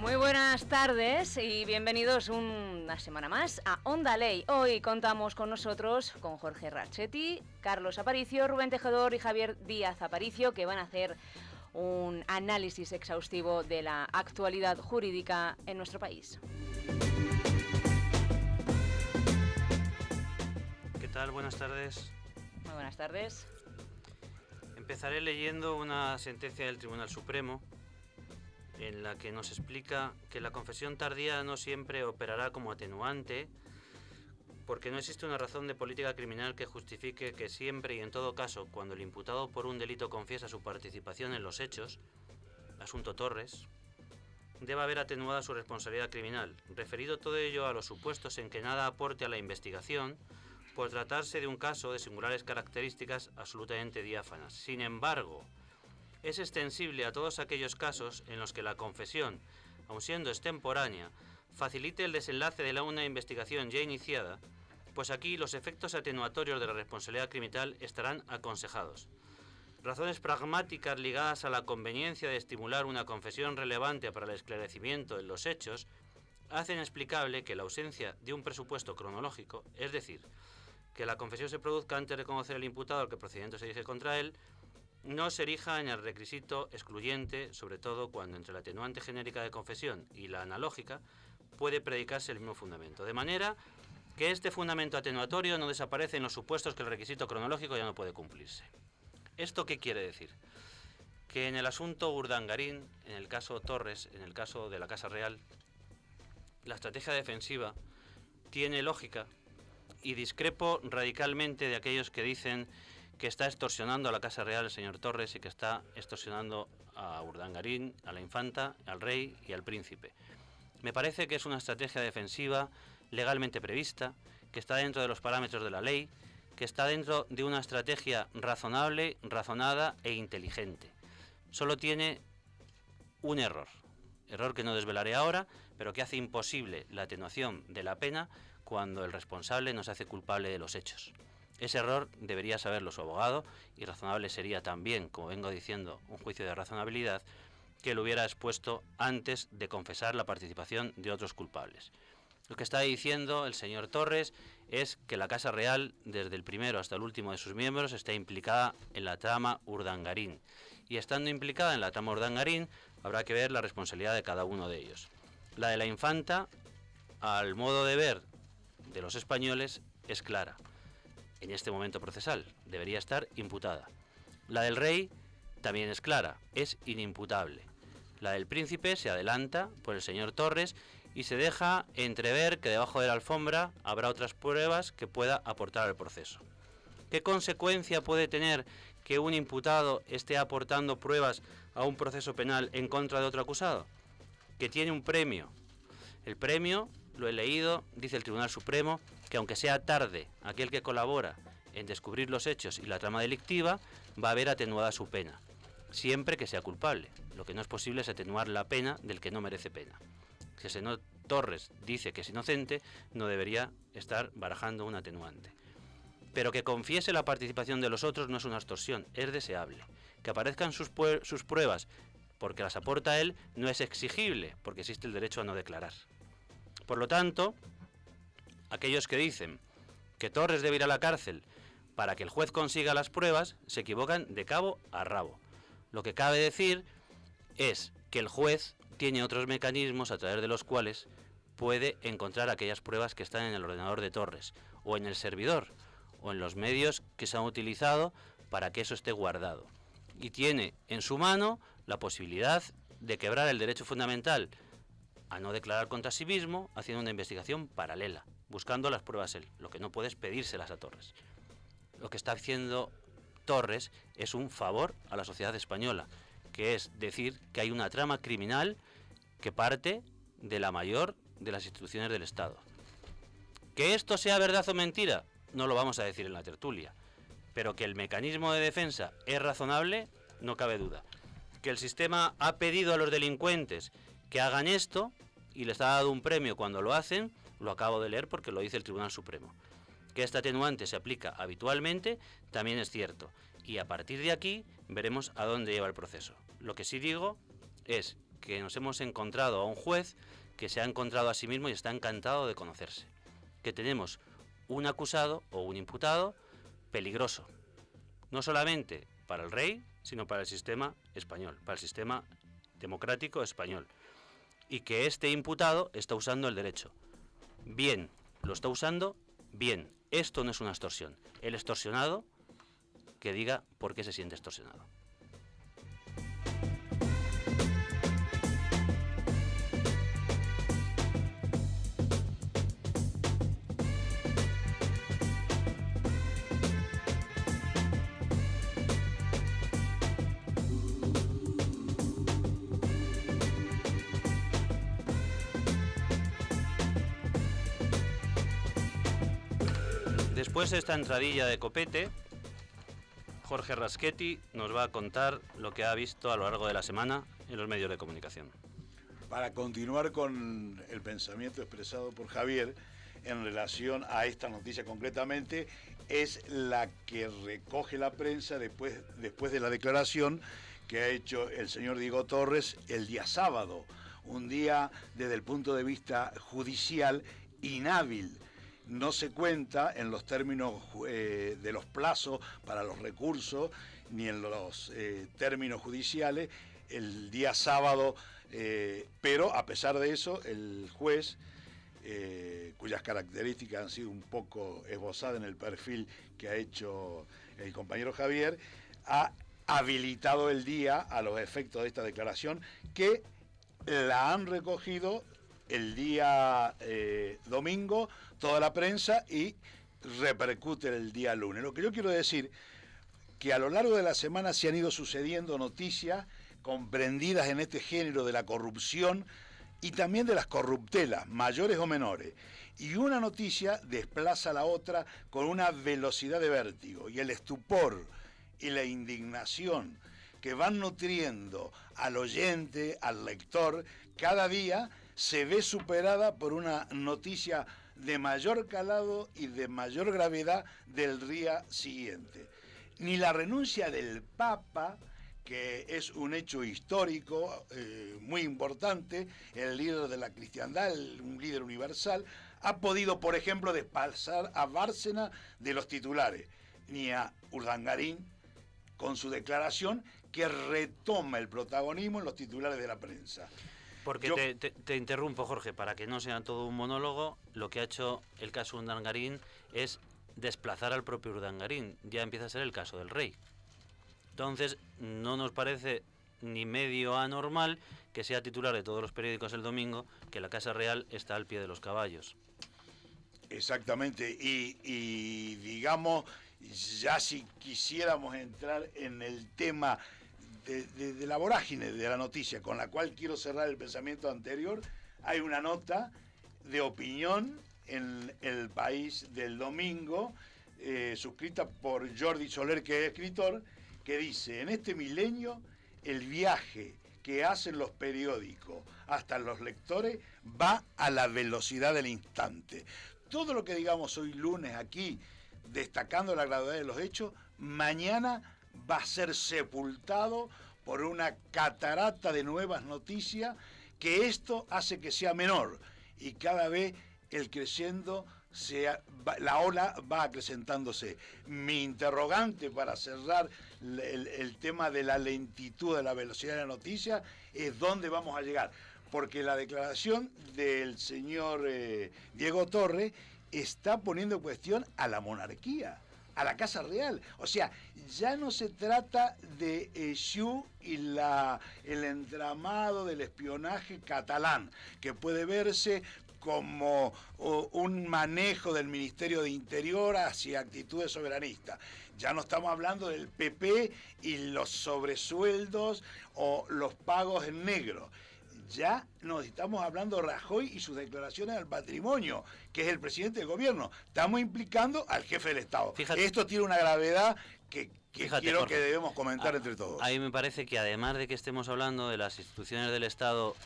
Muy buenas tardes y bienvenidos una semana más a Onda Ley. Hoy contamos con nosotros, con Jorge Rachetti, Carlos Aparicio, Rubén Tejedor y Javier Díaz Aparicio, que van a hacer un análisis exhaustivo de la actualidad jurídica en nuestro país. ¿Qué tal? Buenas tardes. Muy buenas tardes. Empezaré leyendo una sentencia del Tribunal Supremo en la que nos explica que la confesión tardía no siempre operará como atenuante, porque no existe una razón de política criminal que justifique que siempre y en todo caso, cuando el imputado por un delito confiesa su participación en los hechos, asunto Torres, deba haber atenuada su responsabilidad criminal, referido todo ello a los supuestos en que nada aporte a la investigación, por tratarse de un caso de singulares características absolutamente diáfanas. Sin embargo, es extensible a todos aquellos casos en los que la confesión, aun siendo extemporánea, facilite el desenlace de una investigación ya iniciada, pues aquí los efectos atenuatorios de la responsabilidad criminal estarán aconsejados. Razones pragmáticas ligadas a la conveniencia de estimular una confesión relevante para el esclarecimiento de los hechos hacen explicable que la ausencia de un presupuesto cronológico, es decir, que la confesión se produzca antes de conocer el imputado al que el procedimiento se dirige contra él, no se erija en el requisito excluyente, sobre todo cuando entre la atenuante genérica de confesión y la analógica puede predicarse el mismo fundamento. De manera que este fundamento atenuatorio no desaparece en los supuestos que el requisito cronológico ya no puede cumplirse. ¿Esto qué quiere decir? Que en el asunto Urdangarín, en el caso Torres, en el caso de la Casa Real, la estrategia defensiva tiene lógica y discrepo radicalmente de aquellos que dicen que está extorsionando a la Casa Real el señor Torres y que está extorsionando a Urdangarín, a la infanta, al rey y al príncipe. Me parece que es una estrategia defensiva legalmente prevista, que está dentro de los parámetros de la ley, que está dentro de una estrategia razonable, razonada e inteligente. Solo tiene un error que no desvelaré ahora, pero que hace imposible la atenuación de la pena cuando el responsable no se hace culpable de los hechos. Ese error debería saberlo su abogado y razonable sería también, como vengo diciendo, un juicio de razonabilidad que lo hubiera expuesto antes de confesar la participación de otros culpables. Lo que está diciendo el señor Torres es que la Casa Real, desde el primero hasta el último de sus miembros, está implicada en la trama Urdangarín. Y estando implicada en la trama Urdangarín, habrá que ver la responsabilidad de cada uno de ellos. La de la infanta, al modo de ver de los españoles, es clara. En este momento procesal debería estar imputada. La del rey también es clara, es inimputable. La del príncipe se adelanta por el señor Torres y se deja entrever que debajo de la alfombra habrá otras pruebas que pueda aportar al proceso. ¿Qué consecuencia puede tener que un imputado esté aportando pruebas a un proceso penal en contra de otro acusado? Que tiene un premio. El premio, lo he leído, dice el Tribunal Supremo, que aunque sea tarde, aquel que colabora en descubrir los hechos y la trama delictiva va a haber atenuada su pena, siempre que sea culpable. Lo que no es posible es atenuar la pena del que no merece pena. Si el señor Torres dice que es inocente, no debería estar barajando un atenuante. Pero que confiese la participación de los otros no es una extorsión, es deseable. Que aparezcan sus pruebas porque las aporta él no es exigible, porque existe el derecho a no declarar. Por lo tanto, aquellos que dicen que Torres debe ir a la cárcel para que el juez consiga las pruebas, se equivocan de cabo a rabo. Lo que cabe decir es que el juez tiene otros mecanismos a través de los cuales puede encontrar aquellas pruebas que están en el ordenador de Torres, o en el servidor, o en los medios que se han utilizado para que eso esté guardado. Y tiene en su mano la posibilidad de quebrar el derecho fundamental a no declarar contra sí mismo, haciendo una investigación paralela, buscando las pruebas él. Lo que no puede es pedírselas a Torres. Lo que está haciendo Torres es un favor a la sociedad española, que es decir que hay una trama criminal que parte de la mayor de las instituciones del Estado. Que esto sea verdad o mentira, no lo vamos a decir en la tertulia, pero que el mecanismo de defensa es razonable, no cabe duda. Que el sistema ha pedido a los delincuentes que hagan esto y les ha dado un premio cuando lo hacen, lo acabo de leer porque lo dice el Tribunal Supremo. Que esta atenuante se aplica habitualmente también es cierto, y a partir de aquí veremos a dónde lleva el proceso. Lo que sí digo es que nos hemos encontrado a un juez que se ha encontrado a sí mismo y está encantado de conocerse. Que tenemos un acusado o un imputado peligroso, no solamente para el rey, sino para el sistema español, para el sistema democrático español. Y que este imputado está usando el derecho. Bien, lo está usando bien. Esto no es una extorsión. El extorsionado, que diga por qué se siente extorsionado. Después de esta entradilla de copete, Jorge Raschetti nos va a contar lo que ha visto a lo largo de la semana en los medios de comunicación. Para continuar con el pensamiento expresado por Javier en relación a esta noticia concretamente, es la que recoge la prensa después de la declaración que ha hecho el señor Diego Torres el día sábado, un día desde el punto de vista judicial inhábil. No se cuenta en los términos de los plazos para los recursos, ni en los términos judiciales, el día sábado, pero a pesar de eso, el juez, cuyas características han sido un poco esbozadas en el perfil que ha hecho el compañero Javier, ha habilitado el día a los efectos de esta declaración que la han recogido el día domingo toda la prensa y repercute el día lunes. Lo que yo quiero decir que a lo largo de la semana se han ido sucediendo noticias comprendidas en este género de la corrupción y también de las corruptelas, mayores o menores. Y una noticia desplaza a la otra con una velocidad de vértigo. Y el estupor y la indignación que van nutriendo al oyente, al lector, cada día se ve superada por una noticia de mayor calado y de mayor gravedad del día siguiente. Ni la renuncia del Papa, que es un hecho histórico muy importante, el líder de la cristiandad, un líder universal, ha podido, por ejemplo, despasar a Bárcena de los titulares, ni a Urdangarín con su declaración que retoma el protagonismo en los titulares de la prensa. Porque te interrumpo, Jorge, para que no sea todo un monólogo, lo que ha hecho el caso Urdangarín es desplazar al propio Urdangarín. Ya empieza a ser el caso del rey. Entonces, no nos parece ni medio anormal que sea titular de todos los periódicos el domingo que la Casa Real está al pie de los caballos. Exactamente, y digamos, ya si quisiéramos entrar en el tema de la vorágine de la noticia, con la cual quiero cerrar el pensamiento anterior, hay una nota de opinión en El País del domingo, suscrita por Jordi Soler, que es escritor, que dice: en este milenio el viaje que hacen los periódicos hasta los lectores va a la velocidad del instante. Todo lo que digamos hoy lunes aquí, destacando la gravedad de los hechos, mañana va a ser sepultado por una catarata de nuevas noticias, que esto hace que sea menor y cada vez el creciendo la ola va acrecentándose. Mi interrogante para cerrar el tema de la lentitud, de la velocidad de la noticia, es dónde vamos a llegar, porque la declaración del señor Diego Torres está poniendo en cuestión a la monarquía, a la Casa Real. O sea, ya no se trata de Xu y el entramado del espionaje catalán, que puede verse como un manejo del Ministerio de Interior hacia actitudes soberanistas. Ya no estamos hablando del PP y los sobresueldos o los pagos en negro. Ya nos estamos hablando de Rajoy y sus declaraciones al patrimonio, que es el presidente del gobierno. Estamos implicando al jefe del Estado. Fíjate, esto tiene una gravedad que quiero Jorge, que debemos comentar entre todos. A mí me parece que además de que estemos hablando de las instituciones del Estado,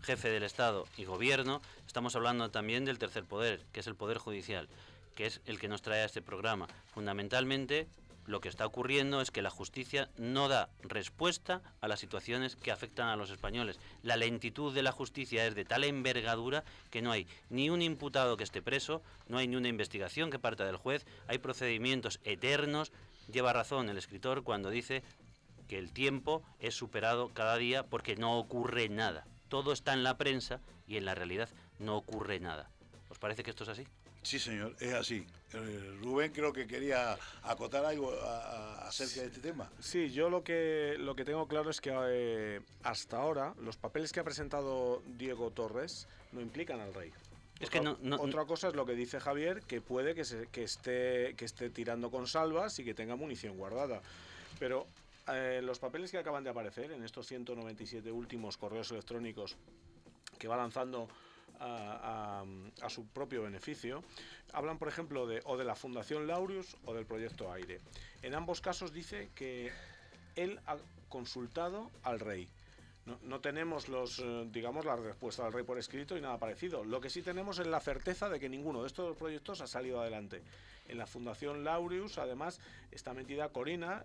jefe del Estado y gobierno, estamos hablando también del tercer poder, que es el poder judicial, que es el que nos trae a este programa. Fundamentalmente lo que está ocurriendo es que la justicia no da respuesta a las situaciones que afectan a los españoles. La lentitud de la justicia es de tal envergadura que no hay ni un imputado que esté preso, no hay ni una investigación que parta del juez, hay procedimientos eternos. Lleva razón el escritor cuando dice que el tiempo es superado cada día porque no ocurre nada. Todo está en la prensa y en la realidad no ocurre nada. ¿Os parece que esto es así? Sí, señor, es así. Rubén creo que quería acotar algo acerca de este tema. Sí, yo lo que tengo claro es que hasta ahora los papeles que ha presentado Diego Torres no implican al rey. Es que Otra cosa es lo que dice Javier, que puede que esté tirando con salvas y que tenga munición guardada. Pero los papeles que acaban de aparecer en estos 197 últimos correos electrónicos que va lanzando a su propio beneficio, hablan, por ejemplo, de la Fundación Laureus o del Proyecto Aire. En ambos casos dice que él ha consultado al rey. No tenemos la respuesta del rey por escrito y nada parecido. Lo que sí tenemos es la certeza de que ninguno de estos proyectos ha salido adelante. En la Fundación Laureus, además, está metida Corina,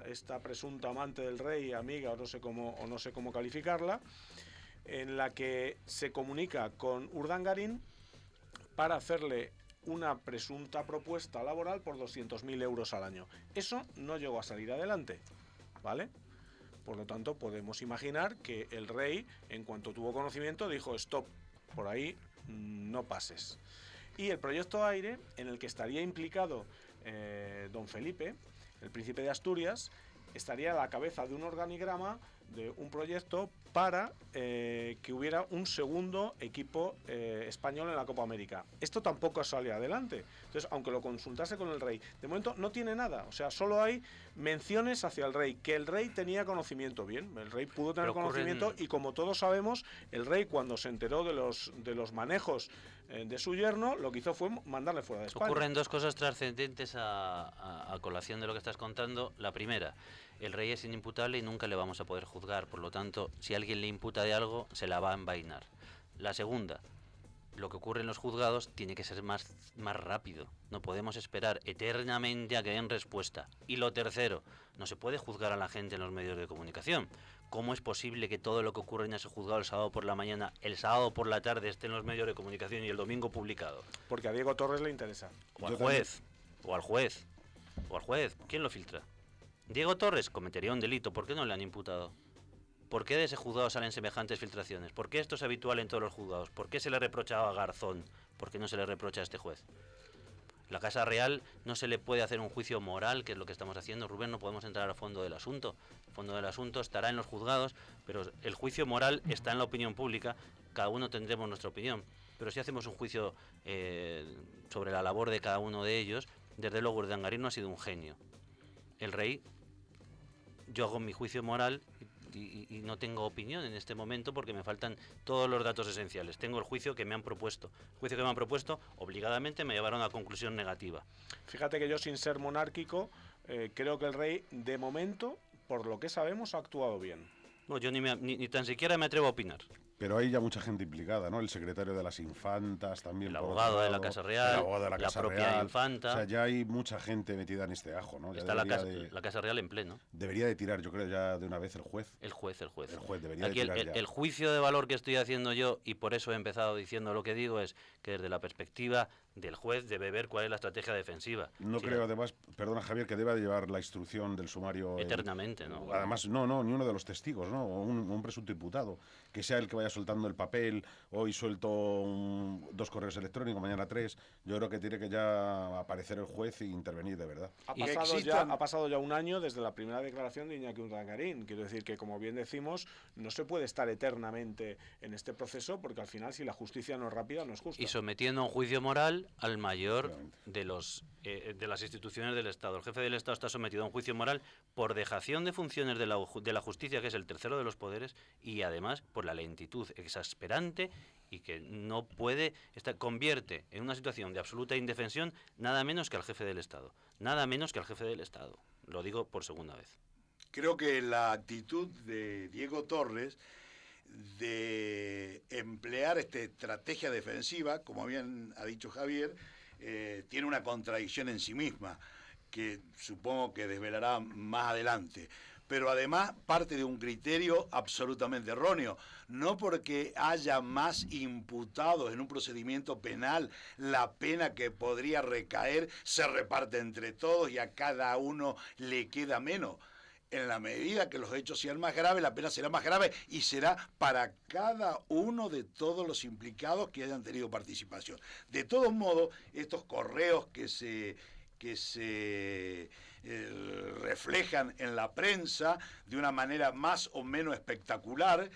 esta presunta amante del rey, amiga, o no sé cómo calificarla, en la que se comunica con Urdangarín para hacerle una presunta propuesta laboral por 200.000 euros al año. Eso no llegó a salir adelante, ¿vale? Por lo tanto, podemos imaginar que el rey, en cuanto tuvo conocimiento, dijo: stop, por ahí no pases. Y el Proyecto Aire, en el que estaría implicado don Felipe, el príncipe de Asturias, estaría a la cabeza de un organigrama de un proyecto para que hubiera un segundo equipo español en la Copa América. Esto tampoco sale adelante. Entonces, aunque lo consultase con el rey, de momento no tiene nada. O sea, solo hay menciones hacia el rey, que el rey tenía conocimiento. Bien, el rey pudo tener conocimiento y, como todos sabemos, el rey, cuando se enteró de los manejos de su yerno, lo que hizo fue mandarle fuera de España. Ocurren dos cosas trascendentes a colación de lo que estás contando. La primera: el rey es inimputable y nunca le vamos a poder juzgar, por lo tanto, si alguien le imputa de algo, se la va a envainar. La segunda: lo que ocurre en los juzgados tiene que ser más rápido. No podemos esperar eternamente a que den respuesta. Y lo tercero: no se puede juzgar a la gente en los medios de comunicación. ¿Cómo es posible que todo lo que ocurre en ese juzgado el sábado por la mañana, el sábado por la tarde esté en los medios de comunicación y el domingo publicado? Porque a Diego Torres le interesa. O al juez, o al juez, o al juez. ¿Quién lo filtra? Diego Torres cometería un delito. ¿Por qué no le han imputado? ¿Por qué de ese juzgado salen semejantes filtraciones? ¿Por qué esto es habitual en todos los juzgados? ¿Por qué se le reprocha a Garzón? ¿Por qué no se le reprocha a este juez? La Casa Real no se le puede hacer un juicio moral, que es lo que estamos haciendo, Rubén. No podemos entrar al fondo del asunto. El fondo del asunto estará en los juzgados, pero el juicio moral está en la opinión pública. Cada uno tendremos nuestra opinión. Pero si hacemos un juicio sobre la labor de cada uno de ellos, desde luego Urdangarín no ha sido un genio. El rey, yo hago mi juicio moral y no tengo opinión en este momento porque me faltan todos los datos esenciales. Tengo el juicio que me han propuesto. El juicio que me han propuesto obligadamente me llevaron a una conclusión negativa. Fíjate que yo, sin ser monárquico, creo que el rey, de momento, por lo que sabemos, ha actuado bien. No, yo ni tan siquiera me atrevo a opinar. Pero hay ya mucha gente implicada, ¿no? El secretario de las infantas también. El abogado de la Casa Real, el abogado de la Casa propia Real. infanta. O sea, ya hay mucha gente metida en este ajo, ¿no? Ya está la Casa Real en pleno. Debería de tirar, yo creo, ya de una vez el juez. El juez. El juez debería Aquí de tirar ya. El juicio de valor que estoy haciendo yo, y por eso he empezado diciendo lo que digo, es que desde la perspectiva del juez debe ver cuál es la estrategia defensiva. No creo, además, perdona Javier, que deba de llevar la instrucción del sumario... Eternamente, ¿no? Además, no, ni uno de los testigos, ¿no? Un presunto imputado. Que sea el que vaya soltando el papel. Hoy suelto 2 correos electrónicos, mañana 3. Yo creo que tiene que ya aparecer el juez e intervenir de verdad. Ha pasado ya un año desde la primera declaración de Iñaki Urdangarín. Quiero decir que, como bien decimos, no se puede estar eternamente en este proceso, porque al final, si la justicia no es rápida, no es justa. Y sometiendo a un juicio moral al mayor de las instituciones del Estado. El jefe del Estado está sometido a un juicio moral por dejación de funciones de la justicia, que es el tercero de los poderes, y además por la lentitud exasperante y que no puede, convierte en una situación de absoluta indefensión nada menos que al jefe del Estado. Nada menos que al jefe del Estado. Lo digo por segunda vez. Creo que la actitud de Diego Torres de emplear esta estrategia defensiva, como bien ha dicho Javier, tiene una contradicción en sí misma. que supongo que desvelará más adelante. Pero además parte de un criterio absolutamente erróneo. No porque haya más imputados en un procedimiento penal, la pena que podría recaer se reparte entre todos y a cada uno le queda menos. En la medida que los hechos sean más graves, la pena será más grave y será para cada uno de todos los implicados que hayan tenido participación. De todos modos, estos correos que se reflejan en la prensa de una manera más o menos espectacular.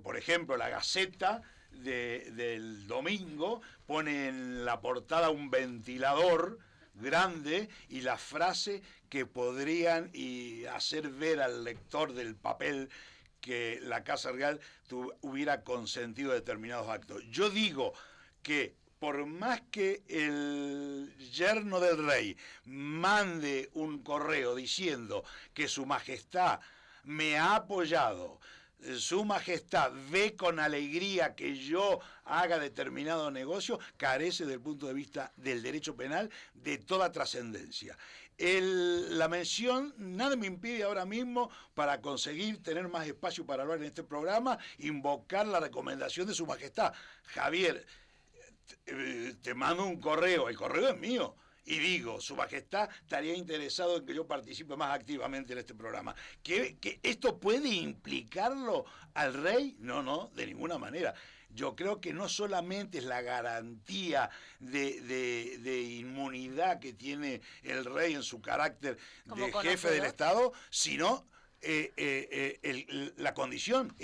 Por ejemplo, la Gaceta del domingo pone en la portada un ventilador grande y la frase que podrían hacer ver al lector del papel que la Casa Real hubiera consentido determinados actos. Yo digo que por más que el yerno del rey mande un correo diciendo que su majestad me ha apoyado, su majestad ve con alegría que yo haga determinado negocio, carece desde el punto de vista del derecho penal de toda trascendencia. La mención, nada me impide ahora mismo, para conseguir tener más espacio para hablar en este programa, invocar la recomendación de su majestad. Javier, te mando un correo, el correo es mío, y digo, su majestad estaría interesado en que yo participe más activamente en este programa. ¿Que esto puede implicarlo al rey? No, de ninguna manera. Yo creo que no solamente es la garantía de inmunidad que tiene el rey en su carácter de jefe del Estado, sino la condición.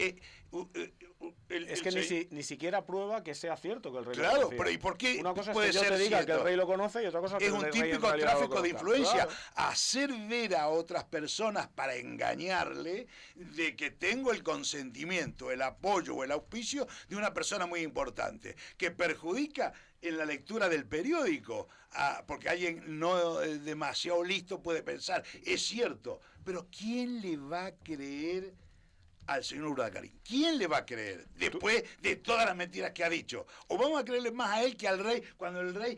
Es que ni siquiera prueba que sea cierto que el rey lo conocía. Claro, pero ¿y por qué una cosa puede es que yo ser te diga cierto? Que el rey lo conoce y otra cosa es que es un el rey típico en tráfico de influencia. Claro. Hacer ver a otras personas para engañarle de que tengo el consentimiento, el apoyo o el auspicio de una persona muy importante, que perjudica en la lectura del periódico, porque alguien no demasiado listo puede pensar, es cierto, pero ¿quién le va a creer al señor Urdangarín? ¿Quién le va a creer después de todas las mentiras que ha dicho? ¿O vamos a creerle más a él que al rey, cuando el rey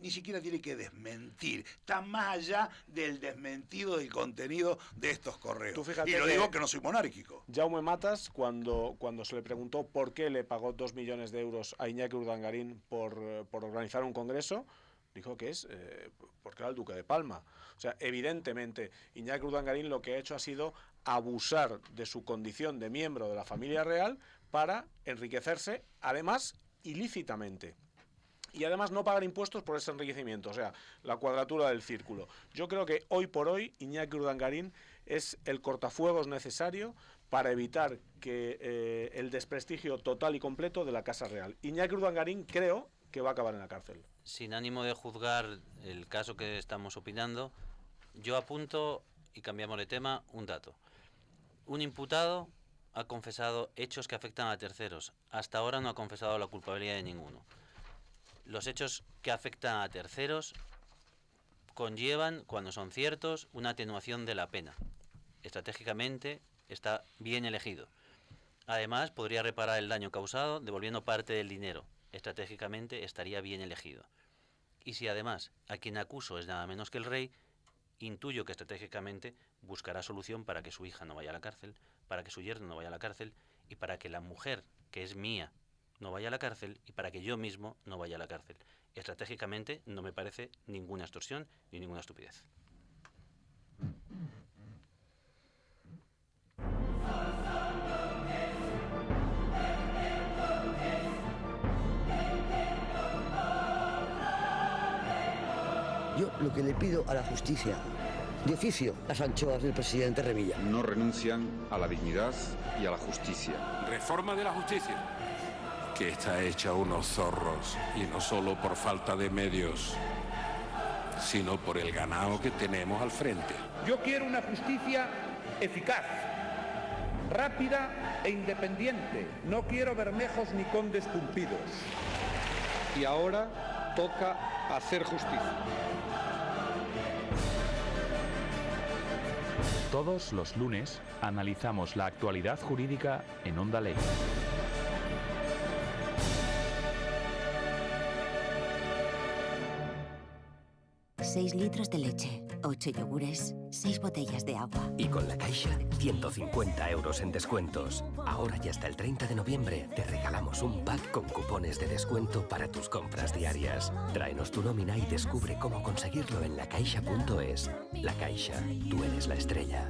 ni siquiera tiene que desmentir? Está más allá del desmentido del contenido de estos correos. Y lo digo que no soy monárquico. Jaume Matas, cuando se le preguntó por qué le pagó 2 millones de euros a Iñaki Urdangarín por organizar un congreso, dijo que es porque era el duque de Palma. O sea, evidentemente, Iñaki Urdangarín lo que ha hecho ha sido abusar de su condición de miembro de la familia real para enriquecerse, además, ilícitamente. Y además no pagar impuestos por ese enriquecimiento, o sea, la cuadratura del círculo. Yo creo que hoy por hoy Iñaki Urdangarín es el cortafuegos necesario para evitar que el desprestigio total y completo de la Casa Real. Iñaki Urdangarín creo que va a acabar en la cárcel. Sin ánimo de juzgar el caso que estamos opinando, yo apunto, y cambiamos de tema, un dato. Un imputado ha confesado hechos que afectan a terceros. Hasta ahora no ha confesado la culpabilidad de ninguno. Los hechos que afectan a terceros conllevan, cuando son ciertos, una atenuación de la pena. Estratégicamente está bien elegido. Además, podría reparar el daño causado devolviendo parte del dinero. Estratégicamente estaría bien elegido. Y si además a quien acuso es nada menos que el rey, intuyo que estratégicamente buscará solución para que su hija no vaya a la cárcel, para que su yerno no vaya a la cárcel y para que la mujer, que es mía, no vaya a la cárcel y para que yo mismo no vaya a la cárcel. Estratégicamente no me parece ninguna extorsión ni ninguna estupidez. Yo lo que le pido a la justicia, de oficio, las anchoas del presidente Remilla. No renuncian a la dignidad y a la justicia. Reforma de la justicia, que está hecha unos zorros, y no solo por falta de medios, sino por el ganado que tenemos al frente. Yo quiero una justicia eficaz, rápida e independiente. No quiero bermejos ni condes cumplidos. Y ahora toca hacer justicia. Todos los lunes analizamos la actualidad jurídica en Onda Ley. 6 litros de leche, 8 yogures, 6 botellas de agua. Y con La Caixa, 150 euros en descuentos. Ahora y hasta el 30 de noviembre te regalamos un pack con cupones de descuento para tus compras diarias. Tráenos tu nómina y descubre cómo conseguirlo en lacaixa.es. La Caixa, tú eres la estrella.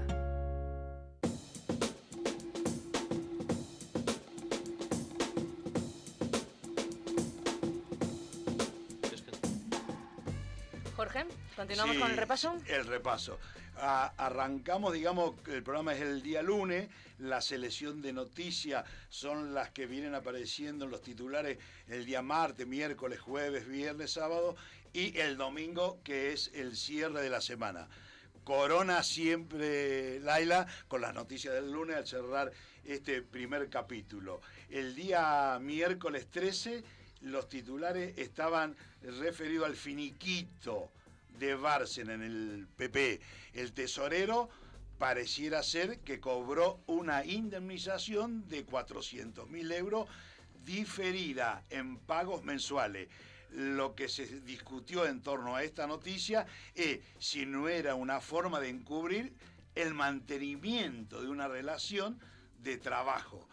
Jorge, continuamos con el repaso. El repaso. Arrancamos, digamos, el programa es el día lunes, la selección de noticias son las que vienen apareciendo en los titulares el día martes, miércoles, jueves, viernes, sábado y el domingo, que es el cierre de la semana. Corona siempre, Laila, con las noticias del lunes al cerrar este primer capítulo. El día miércoles 13, los titulares estaban referidos al finiquito de Bárcena en el PP. El tesorero pareciera ser que cobró una indemnización de 400.000 euros diferida en pagos mensuales. Lo que se discutió en torno a esta noticia es si no era una forma de encubrir el mantenimiento de una relación de trabajo.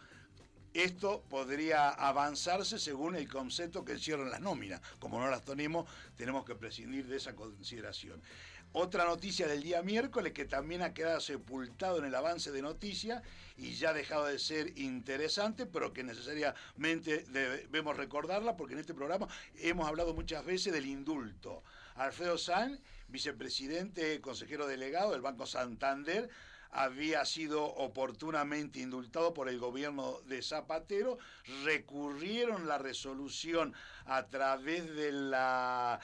Esto podría avanzarse según el concepto que encierran las nóminas. Como no las tenemos que prescindir de esa consideración. Otra noticia del día miércoles que también ha quedado sepultado en el avance de noticias y ya ha dejado de ser interesante, pero que necesariamente debemos recordarla porque en este programa hemos hablado muchas veces del indulto. Alfredo Sanz, vicepresidente, consejero delegado del Banco Santander, había sido oportunamente indultado por el gobierno de Zapatero, recurrieron la resolución a través de la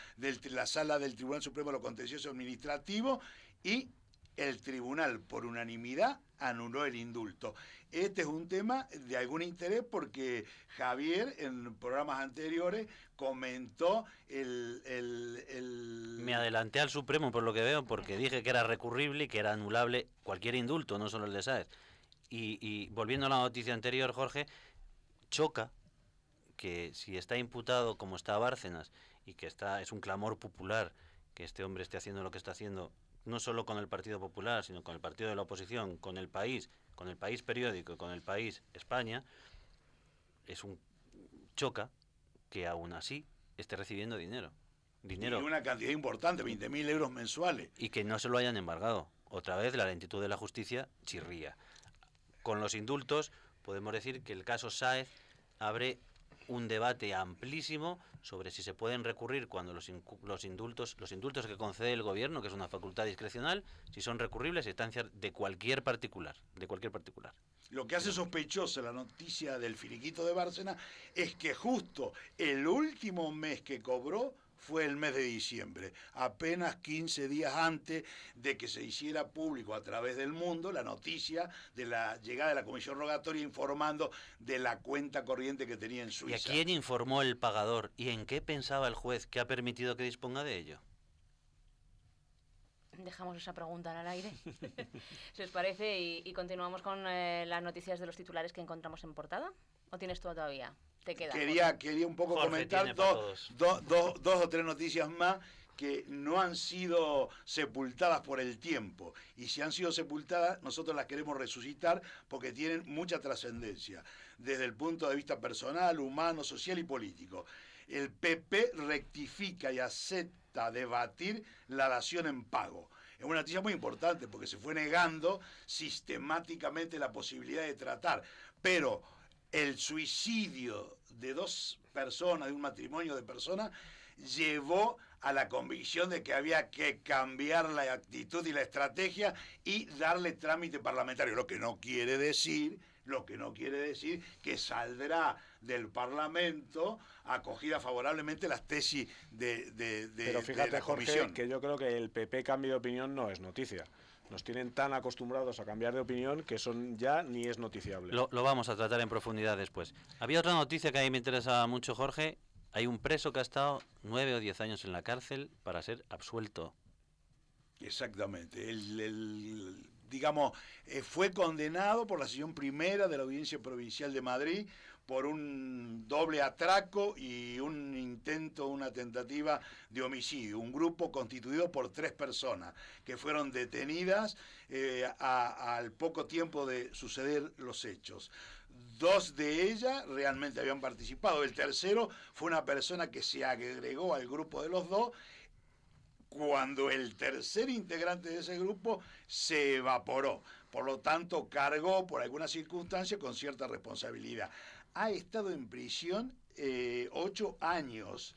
sala del Tribunal Supremo de lo Contencioso Administrativo y el tribunal, por unanimidad, anuló el indulto. Este es un tema de algún interés porque Javier, en programas anteriores, comentó Me adelanté al Supremo, por lo que veo, porque dije que era recurrible y que era anulable cualquier indulto, no solo el de Sáez. Y volviendo a la noticia anterior, Jorge, choca que si está imputado como está Bárcenas y que es un clamor popular que este hombre esté haciendo lo que está haciendo, no solo con el Partido Popular, sino con el partido de la oposición, con el País Periódico, con el País España, choca que aún así esté recibiendo dinero. Y una cantidad importante, 20.000 euros mensuales. Y que no se lo hayan embargado. Otra vez la lentitud de la justicia chirría. Con los indultos podemos decir que el caso Sáez abre un debate amplísimo sobre si se pueden recurrir cuando los indultos que concede el gobierno, que es una facultad discrecional, si son recurribles a instancias de cualquier particular. Lo que hace sospechosa la noticia del finiquito de Bárcena es que justo el último mes que cobró fue el mes de diciembre, apenas 15 días antes de que se hiciera público a través del mundo la noticia de la llegada de la comisión rogatoria informando de la cuenta corriente que tenía en Suiza. ¿Y a quién informó el pagador? ¿Y en qué pensaba el juez que ha permitido que disponga de ello? Dejamos esa pregunta al aire, si os parece, y continuamos con las noticias de los titulares que encontramos en portada. ¿O tienes tú todavía? Te queda. Quería un poco Jorge, comentar dos o tres noticias más que no han sido sepultadas por el tiempo. Y si han sido sepultadas, nosotros las queremos resucitar porque tienen mucha trascendencia, desde el punto de vista personal, humano, social y político. El PP rectifica y acepta debatir la dación en pago. Es una noticia muy importante porque se fue negando sistemáticamente la posibilidad de tratar. Pero el suicidio de dos personas, de un matrimonio de personas, llevó a la convicción de que había que cambiar la actitud y la estrategia y darle trámite parlamentario, lo que no quiere decir que saldrá del Parlamento acogida favorablemente las tesis de Pero fíjate, de la Jorge, comisión. que yo creo que el PP cambio de opinión no es noticia. Nos tienen tan acostumbrados a cambiar de opinión que son ya ni es noticiable. Lo vamos a tratar en profundidad después. Había otra noticia que a mí me interesaba mucho, Jorge. Hay un preso que ha estado 9 o 10 años en la cárcel para ser absuelto. Exactamente. fue condenado por la sección primera de la Audiencia Provincial de Madrid por un doble atraco y una tentativa de homicidio. Un grupo constituido por 3 personas que fueron detenidas al poco tiempo de suceder los hechos. 2 de ellas realmente habían participado. El tercero fue una persona que se agregó al grupo de los 2 cuando el tercer integrante de ese grupo se evaporó. Por lo tanto, cargó por alguna circunstancia con cierta responsabilidad. Ha estado en prisión 8 años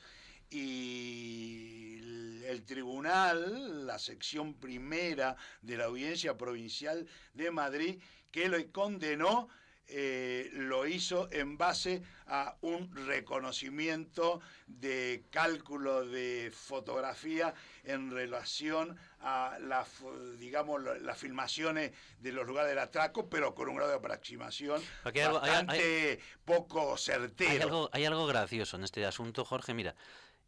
y el tribunal, la sección primera de la Audiencia Provincial de Madrid, que lo condenó, lo hizo en base a un reconocimiento de cálculo de fotografía en relación a las filmaciones de los lugares del atraco, pero con un grado de aproximación bastante poco certero. Hay algo gracioso en este asunto, Jorge. Mira,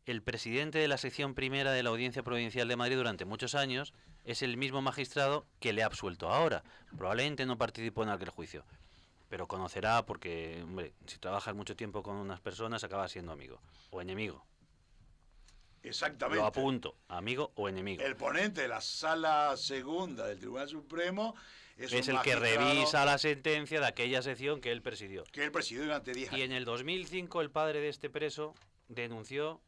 el presidente de la sección primera de la Audiencia Provincial de Madrid durante muchos años es el mismo magistrado que le ha absuelto ahora. Probablemente no participó en aquel juicio, pero conocerá porque, hombre, si trabajas mucho tiempo con unas personas acabas siendo amigo o enemigo. Exactamente. Lo apunto, amigo o enemigo. El ponente de la Sala Segunda del Tribunal Supremo es el que revisa la sentencia de aquella sección que él presidió. Que él presidió durante 10 años. Y en el 2005 el padre de este preso denunció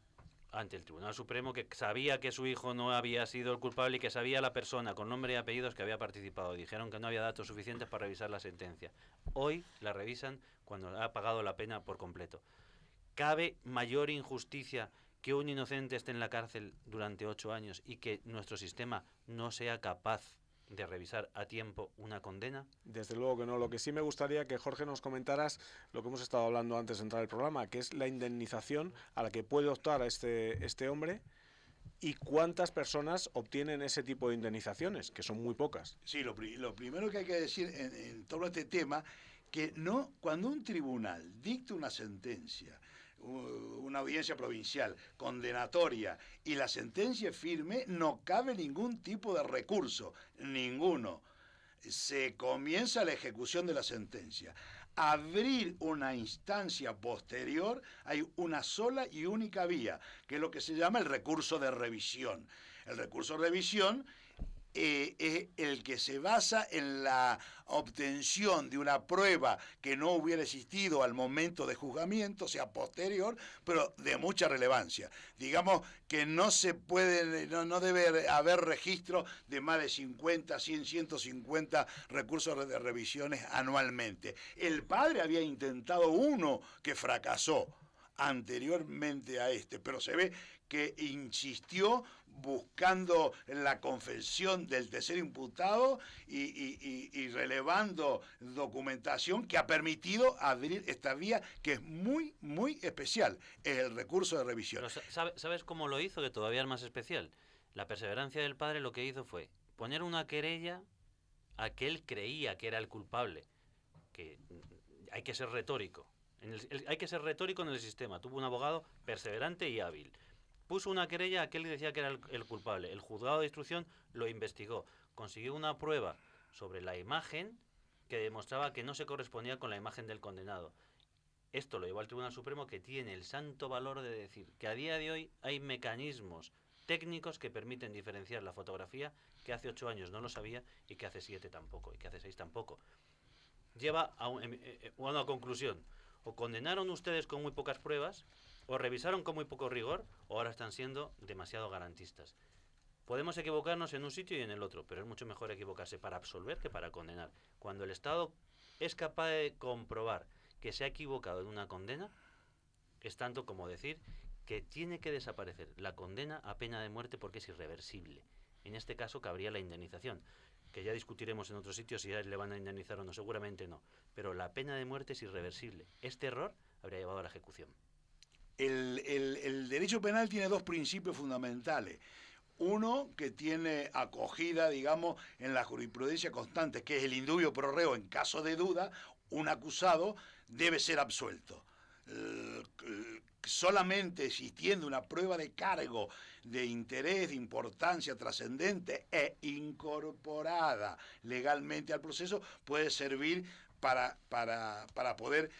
ante el Tribunal Supremo que sabía que su hijo no había sido el culpable y que sabía la persona con nombre y apellidos que había participado. Dijeron que no había datos suficientes para revisar la sentencia. Hoy la revisan cuando ha pagado la pena por completo. ¿Cabe mayor injusticia que un inocente esté en la cárcel durante 8 años y que nuestro sistema no sea capaz de revisar a tiempo una condena? Desde luego que no. Lo que sí me gustaría que, Jorge, nos comentaras lo que hemos estado hablando antes de entrar al programa, que es la indemnización a la que puede optar a este hombre y cuántas personas obtienen ese tipo de indemnizaciones, que son muy pocas. Sí, lo primero que hay que decir en todo este tema, que no, cuando un tribunal dicta una sentencia, una audiencia provincial condenatoria y la sentencia es firme, no cabe ningún tipo de recurso, ninguno. Se comienza la ejecución de la sentencia. Abrir una instancia posterior, hay una sola y única vía, que es lo que se llama el recurso de revisión. El recurso de revisión es el que se basa en la obtención de una prueba que no hubiera existido al momento de juzgamiento, o sea, posterior, pero de mucha relevancia. Digamos que no se puede, no debe haber registro de más de 50, 100, 150 recursos de revisiones anualmente. El padre había intentado uno que fracasó anteriormente a este, pero se ve que insistió buscando la confesión del tercer imputado y relevando documentación que ha permitido abrir esta vía que es muy, muy especial, es el recurso de revisión. Pero ¿sabes cómo lo hizo? Que todavía es más especial. La perseverancia del padre lo que hizo fue poner una querella a que él creía que era el culpable. Que hay que ser retórico. Hay que ser retórico en el sistema. Tuvo un abogado perseverante y hábil. Puso una querella a aquel que decía que era el culpable. El juzgado de instrucción lo investigó. Consiguió una prueba sobre la imagen que demostraba que no se correspondía con la imagen del condenado. Esto lo llevó al Tribunal Supremo, que tiene el santo valor de decir que a día de hoy hay mecanismos técnicos que permiten diferenciar la fotografía, que hace 8 años no lo sabía y que hace 7 tampoco y que hace 6 tampoco. Lleva a una conclusión. O condenaron ustedes con muy pocas pruebas, o revisaron con muy poco rigor, o ahora están siendo demasiado garantistas. Podemos equivocarnos en un sitio y en el otro, pero es mucho mejor equivocarse para absolver que para condenar. Cuando el Estado es capaz de comprobar que se ha equivocado en una condena, es tanto como decir que tiene que desaparecer la condena a pena de muerte porque es irreversible. En este caso cabría la indemnización, que ya discutiremos en otros sitios si le van a indemnizar o no, seguramente no. Pero la pena de muerte es irreversible. Este error habría llevado a la ejecución. El derecho penal tiene 2 principios fundamentales. Uno que tiene acogida, digamos, en la jurisprudencia constante, que es el indubio pro reo. En caso de duda, un acusado debe ser absuelto. solamente existiendo una prueba de cargo de interés, de importancia trascendente e incorporada legalmente al proceso, puede servir para poder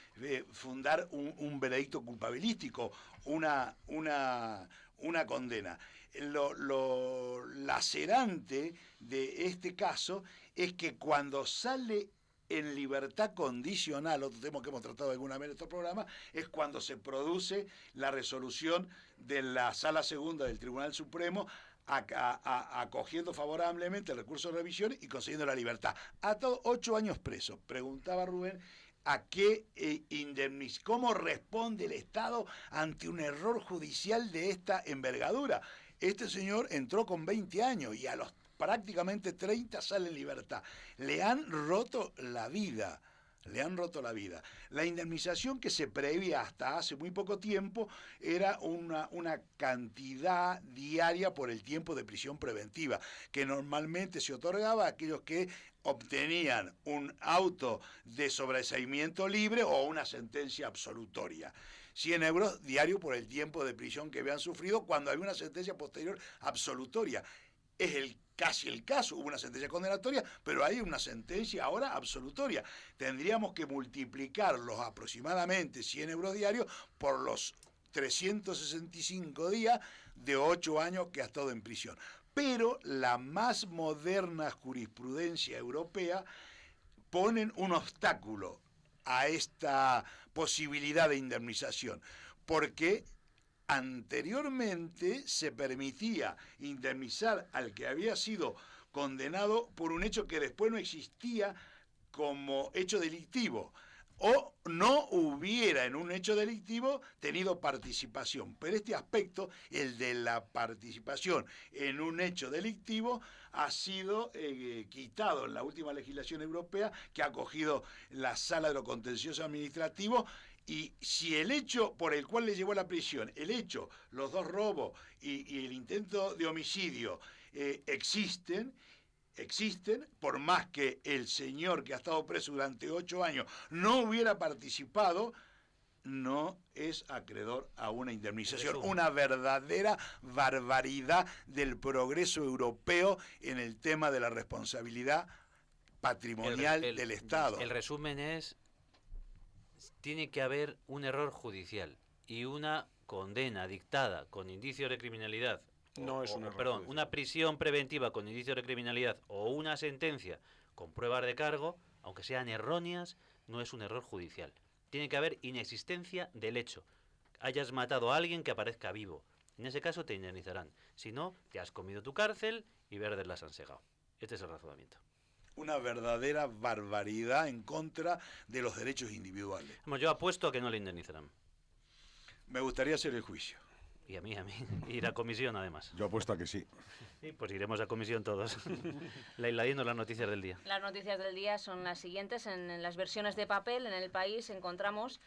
fundar un veredicto culpabilístico, una condena. Lo lacerante de este caso es que cuando sale en libertad condicional, otro tema que hemos tratado alguna vez en estos programas, es cuando se produce la resolución de la Sala Segunda del Tribunal Supremo acogiendo favorablemente el recurso de revisión y consiguiendo la libertad. Ha estado 8 años preso. Preguntaba Rubén a qué cómo responde el Estado ante un error judicial de esta envergadura. Este señor entró con 20 años y a los prácticamente 30 sale en libertad. Le han roto la vida. La indemnización que se prevía hasta hace muy poco tiempo era una cantidad diaria por el tiempo de prisión preventiva, que normalmente se otorgaba a aquellos que obtenían un auto de sobreseimiento libre o una sentencia absolutoria. 100 euros diario por el tiempo de prisión que habían sufrido cuando había una sentencia posterior absolutoria. Es casi el caso, hubo una sentencia condenatoria, pero hay una sentencia ahora absolutoria. Tendríamos que multiplicar los aproximadamente 100 euros diarios por los 365 días de 8 años que ha estado en prisión. Pero la más moderna jurisprudencia europea ponen un obstáculo a esta posibilidad de indemnización, porque anteriormente se permitía indemnizar al que había sido condenado por un hecho que después no existía como hecho delictivo, o no hubiera en un hecho delictivo tenido participación. Pero este aspecto, el de la participación en un hecho delictivo, ha sido quitado en la última legislación europea que ha acogido la Sala de lo Contencioso Administrativo. Y si el hecho por el cual le llevó a la prisión, el hecho, los 2 robos y el intento de homicidio existen, por más que el señor que ha estado preso durante 8 años no hubiera participado, no es acreedor a una indemnización. Una verdadera barbaridad del progreso europeo en el tema de la responsabilidad patrimonial del Estado. El resumen es: tiene que haber un error judicial y una condena dictada con indicios de criminalidad. No es un error Perdón, judicial. una prisión preventiva con indicios de criminalidad o una sentencia con pruebas de cargo, aunque sean erróneas, no es un error judicial. Tiene que haber inexistencia del hecho. Hayas matado a alguien que aparezca vivo. En ese caso te indemnizarán. Si no, te has comido tu cárcel y verdes las han segado. Este es el razonamiento. Una verdadera barbaridad en contra de los derechos individuales. Yo apuesto a que no le indemnizarán. Me gustaría hacer el juicio. Y a mí, ir a comisión además. Yo apuesto a que sí. Sí, pues iremos a comisión todos. Leila, dinos las noticias del día. Las noticias del día son las siguientes. En las versiones de papel, en El País, encontramos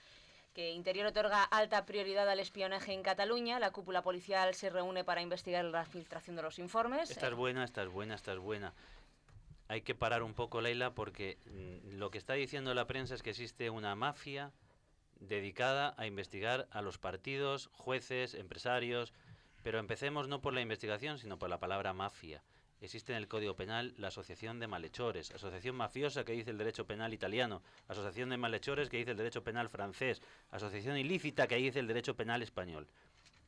que Interior otorga alta prioridad al espionaje en Cataluña. La cúpula policial se reúne para investigar la filtración de los informes. Esta es buena. Hay que parar un poco, Leila, porque lo que está diciendo la prensa es que existe una mafia dedicada a investigar a los partidos, jueces, empresarios, pero empecemos no por la investigación, sino por la palabra mafia. Existe en el Código Penal la asociación de malhechores, asociación mafiosa que dice el derecho penal italiano, asociación de malhechores que dice el derecho penal francés, asociación ilícita que dice el derecho penal español.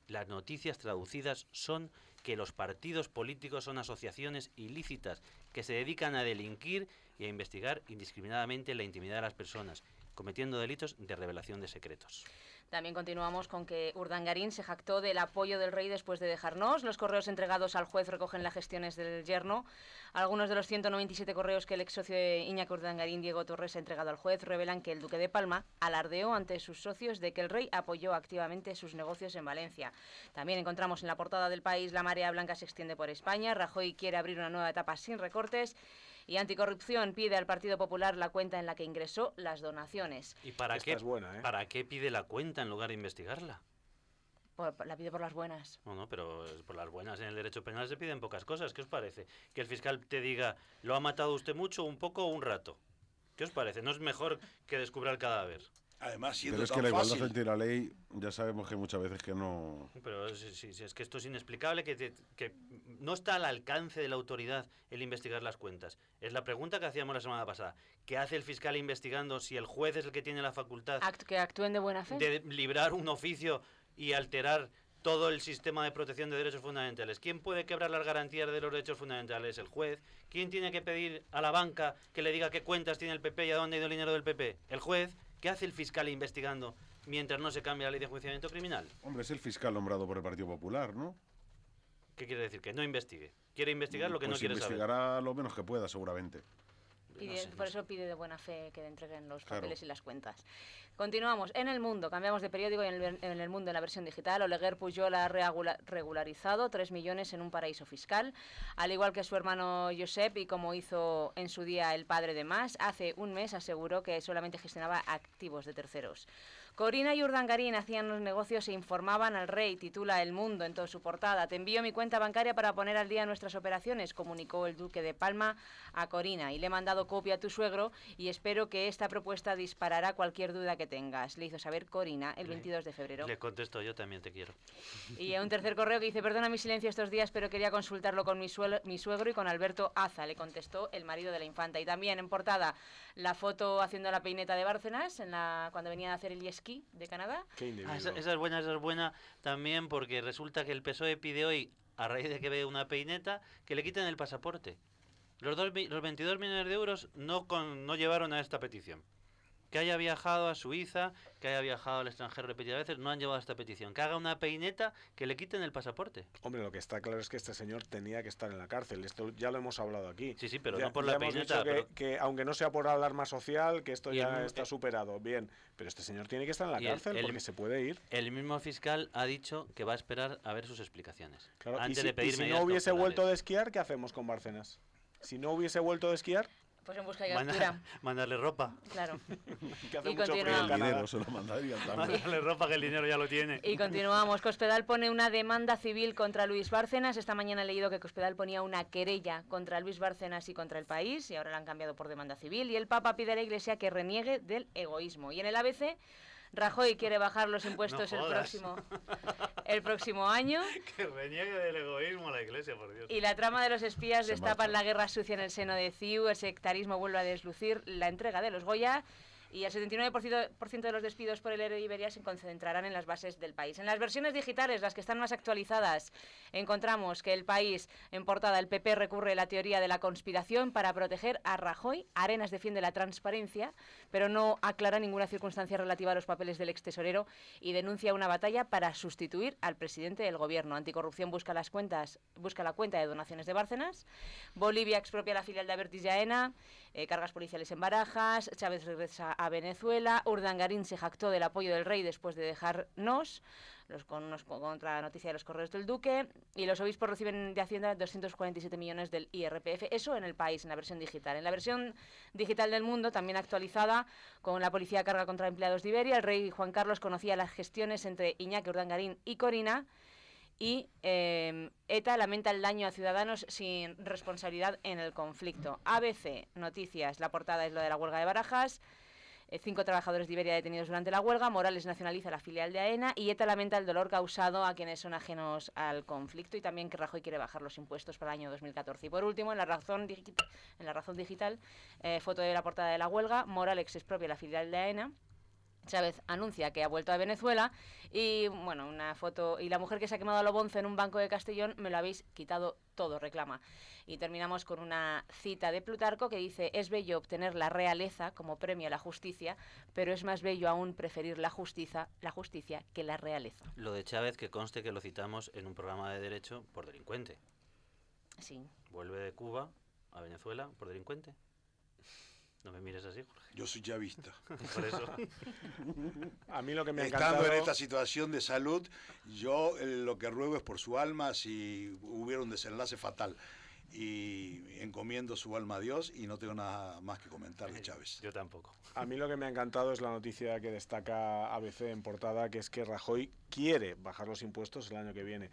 Las noticias traducidas son que los partidos políticos son asociaciones ilícitas que se dedican a delinquir y a investigar indiscriminadamente la intimidad de las personas, cometiendo delitos de revelación de secretos. También continuamos con que Urdangarín se jactó del apoyo del rey después de dejarnos. Los correos entregados al juez recogen las gestiones del yerno. Algunos de los 197 correos que el ex socio de Iñaki Urdangarín, Diego Torres, ha entregado al juez revelan que el duque de Palma alardeó ante sus socios de que el rey apoyó activamente sus negocios en Valencia. También encontramos en la portada del País: la marea blanca se extiende por España. Rajoy quiere abrir una nueva etapa sin recortes. Y Anticorrupción pide al Partido Popular la cuenta en la que ingresó las donaciones. ¿Y para qué? ¿Para qué pide la cuenta en lugar de investigarla? La pide por las buenas. No, pero por las buenas en el derecho penal se piden pocas cosas. ¿Qué os parece? Que el fiscal te diga, ¿lo ha matado usted mucho, un poco o un rato? ¿Qué os parece? ¿No es mejor que descubra el cadáver? Además, siendo pero es tan que la igualdad fácil. ante la ley ya sabemos que muchas veces que no... Pero sí, es que esto es inexplicable, que no está al alcance de la autoridad el investigar las cuentas. Es la pregunta que hacíamos la semana pasada. ¿Qué hace el fiscal investigando si el juez es el que tiene la facultad Que actúen de buena fe. de librar un oficio y alterar todo el sistema de protección de derechos fundamentales? ¿Quién puede quebrar las garantías de los derechos fundamentales? El juez. ¿Quién tiene que pedir a la banca que le diga qué cuentas tiene el PP y a dónde ha ido el dinero del PP? El juez. ¿Qué hace el fiscal investigando mientras no se cambia la ley de enjuiciamiento criminal? Hombre, es el fiscal nombrado por el Partido Popular, ¿no? ¿Qué quiere decir? Que no investigue. Quiere investigar lo que no quiere saber. Investigará lo menos que pueda, seguramente. Por eso pide de buena fe que le entreguen los Claro. papeles y las cuentas. Continuamos. En El Mundo, cambiamos de periódico y en El Mundo, en la versión digital, Oleguer Pujol ha regularizado 3 millones en un paraíso fiscal, al igual que su hermano Josep, y como hizo en su día el padre de Mas, hace un mes aseguró que solamente gestionaba activos de terceros. Corina y Urdangarín hacían los negocios e informaban al rey, titula El Mundo en toda su portada. Te envío mi cuenta bancaria para poner al día nuestras operaciones, comunicó el duque de Palma a Corina, y le he mandado copia a tu suegro y espero que esta propuesta disparará cualquier duda que tengas. Le hizo saber Corina el 22 de febrero. Le contesto, yo también te quiero. Y un tercer correo que dice, perdona mi silencio estos días, pero quería consultarlo con mi suegro y con Alberto Aza, le contestó el marido de la infanta. Y también en portada la foto haciendo la peineta de Bárcenas cuando venían a hacer el esquí de Canadá. Esa es buena también, porque resulta que el PSOE pide hoy, a raíz de que ve una peineta, que le quiten el pasaporte. Los 22 millones de euros no llevaron a esta petición. Que haya viajado a Suiza, que haya viajado al extranjero repetidas veces, no han llevado a esta petición. Que haga una peineta, que le quiten el pasaporte. Hombre, lo que está claro es que este señor tenía que estar en la cárcel. Esto ya lo hemos hablado aquí. Sí, pero ya, no por la peineta. Hemos dicho que aunque no sea por alarma social, que esto ya está superado. Bien, pero este señor tiene que estar en la cárcel porque se puede ir. El mismo fiscal ha dicho que va a esperar a ver sus explicaciones. Claro, antes de pedir si no hubiese vuelto de esquiar, ¿qué hacemos con Bárcenas? Si no hubiese vuelto de esquiar... Pues en busca y captura. Mandarle ropa. Claro. Que hace y mucho frío en Canadá. Se lo mandaría también. Mandarle ropa, que el dinero ya lo tiene. Y continuamos. Cospedal pone una demanda civil contra Luis Bárcenas. Esta mañana he leído que Cospedal ponía una querella contra Luis Bárcenas y contra el país, y ahora la han cambiado por demanda civil. Y el Papa pide a la Iglesia que reniegue del egoísmo. Y en el ABC... Rajoy quiere bajar los impuestos el próximo año. Que reniegue del egoísmo la Iglesia, por Dios. Y la trama de los espías destapan la guerra sucia en el seno de CIU, el sectarismo vuelve a deslucir la entrega de los Goya, y el 79% de los despidos por el ERE de Iberia se concentrarán en las bases del país. En las versiones digitales, las que están más actualizadas, encontramos que El País, en portada, el PP recurre a la teoría de la conspiración para proteger a Rajoy. Arenas defiende la transparencia, pero no aclara ninguna circunstancia relativa a los papeles del extesorero y denuncia una batalla para sustituir al presidente del gobierno. Anticorrupción busca la cuenta de donaciones de Bárcenas. Bolivia expropia la filial de Abertis y Aena. Cargas policiales en Barajas. Chávez regresa a Venezuela. Urdangarín se jactó del apoyo del rey después de dejarnos, contra noticia de los correos del duque. Y los obispos reciben de Hacienda 247 millones del IRPF. Eso en El País, en la versión digital. En la versión digital del Mundo, también actualizada, con la policía carga contra empleados de Iberia, el rey Juan Carlos conocía las gestiones entre Iñaki Urdangarín y Corina. Y ETA lamenta el daño a ciudadanos sin responsabilidad en el conflicto. ABC Noticias, la portada es lo de la huelga de Barajas. 5 trabajadores de Iberia detenidos durante la huelga. Morales nacionaliza la filial de AENA. Y ETA lamenta el dolor causado a quienes son ajenos al conflicto. Y también que Rajoy quiere bajar los impuestos para el año 2014. Y por último, en la Razón Digital, foto de la portada de la huelga. Morales expropia la filial de AENA. Chávez anuncia que ha vuelto a Venezuela y, bueno, una foto. Y la mujer que se ha quemado a lo bonzo en un banco de Castellón, me lo habéis quitado todo, reclama. Y terminamos con una cita de Plutarco que dice: es bello obtener la realeza como premio a la justicia, pero es más bello aún preferir la justicia que la realeza. Lo de Chávez, que conste que lo citamos en un programa de derecho por delincuente. Sí. Vuelve de Cuba a Venezuela por delincuente. No me mires así, Jorge. Yo soy chavista. Por eso. A mí lo que me ha Estando encantado... en esta situación de salud, yo lo que ruego es por su alma si hubiera un desenlace fatal. Y encomiendo su alma a Dios y no tengo nada más que comentar de Chávez. Yo tampoco. A mí lo que me ha encantado es la noticia que destaca ABC en portada, que es que Rajoy quiere bajar los impuestos el año que viene.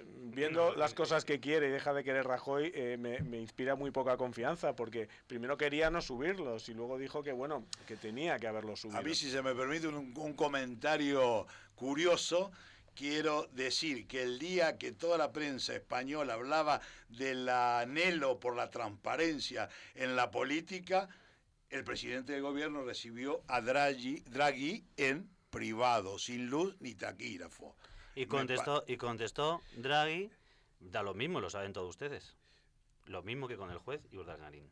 viendo las cosas que quiere y deja de querer Rajoy, me inspira muy poca confianza, porque primero quería no subirlos y luego dijo que, bueno, que tenía que haberlos subido. A mí, si se me permite un comentario curioso, quiero decir que el día que toda la prensa española hablaba del anhelo por la transparencia en la política, el presidente del gobierno recibió a Draghi en privado, sin luz ni taquígrafo. Y contestó Draghi, da lo mismo, lo saben todos ustedes. Lo mismo que con el juez y Urdangarín.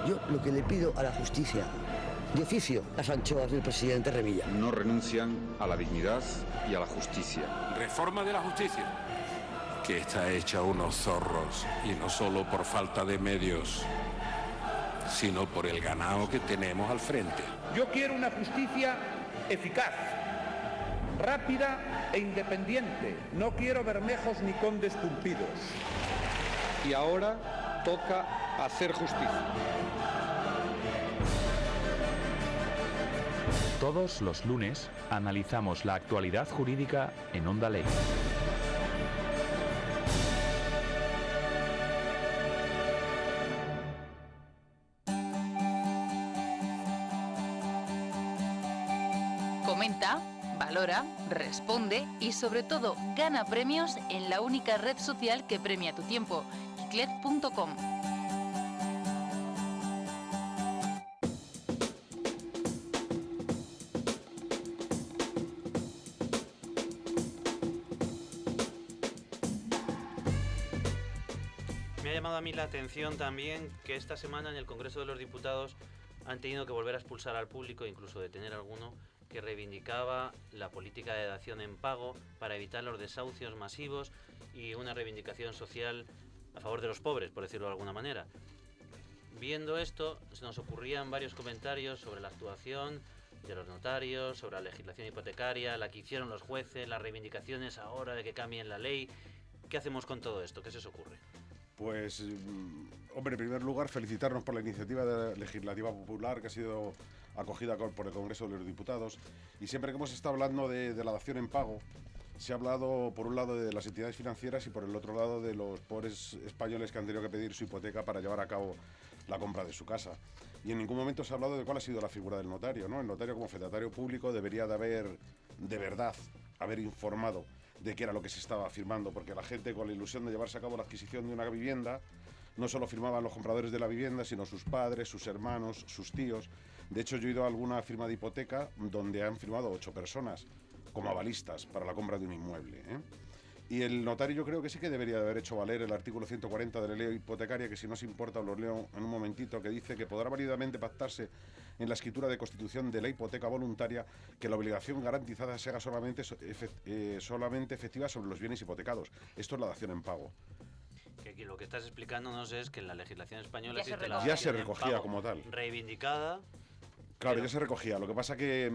Yo lo que le pido a la justicia, de oficio, las anchoas del presidente Remilla. No renuncian a la dignidad y a la justicia. Reforma de la justicia, que está hecha unos zorros, y no solo por falta de medios, sino por el ganado que tenemos al frente. Yo quiero una justicia eficaz, rápida e independiente. No quiero bermejos ni condes tumpidos. Y ahora toca hacer justicia. Todos los lunes analizamos la actualidad jurídica en Onda Ley. Comenta, valora, responde y sobre todo gana premios en la única red social que premia tu tiempo, Iclet.com. Me ha llamado a mí la atención también que esta semana en el Congreso de los Diputados han tenido que volver a expulsar al público, incluso detener a alguno, que reivindicaba la política de dación en pago para evitar los desahucios masivos y una reivindicación social a favor de los pobres, por decirlo de alguna manera. Viendo esto, se nos ocurrían varios comentarios sobre la actuación de los notarios, sobre la legislación hipotecaria, la que hicieron los jueces, las reivindicaciones ahora de que cambien la ley. ¿Qué hacemos con todo esto? ¿Qué se os ocurre? Pues, hombre, en primer lugar, felicitarnos por la iniciativa legislativa popular que ha sido acogida por el Congreso de los Diputados. Y siempre que hemos estado hablando de la dación en pago, se ha hablado, por un lado, de las entidades financieras y, por el otro lado, de los pobres españoles que han tenido que pedir su hipoteca para llevar a cabo la compra de su casa. Y en ningún momento se ha hablado de cuál ha sido la figura del notario, ¿no? El notario, como fedatario público, debería de haber informado de qué era lo que se estaba firmando, porque la gente, con la ilusión de llevarse a cabo la adquisición de una vivienda, no solo firmaban los compradores de la vivienda, sino sus padres, sus hermanos, sus tíos. De hecho, yo he ido a alguna firma de hipoteca donde han firmado 8 personas como avalistas para la compra de un inmueble, ¿eh? Y el notario, yo creo que sí que debería de haber hecho valer el artículo 140 de la ley hipotecaria, que si no os importa os lo leo en un momentito, que dice que podrá válidamente pactarse en la escritura de constitución de la hipoteca voluntaria que la obligación garantizada sea solamente efectiva sobre los bienes hipotecados. Esto es la dación en pago. Que aquí lo que estás explicándonos es que en la legislación española ya se recogía como tal. Reivindicada. Claro, ya se recogía. Lo que pasa que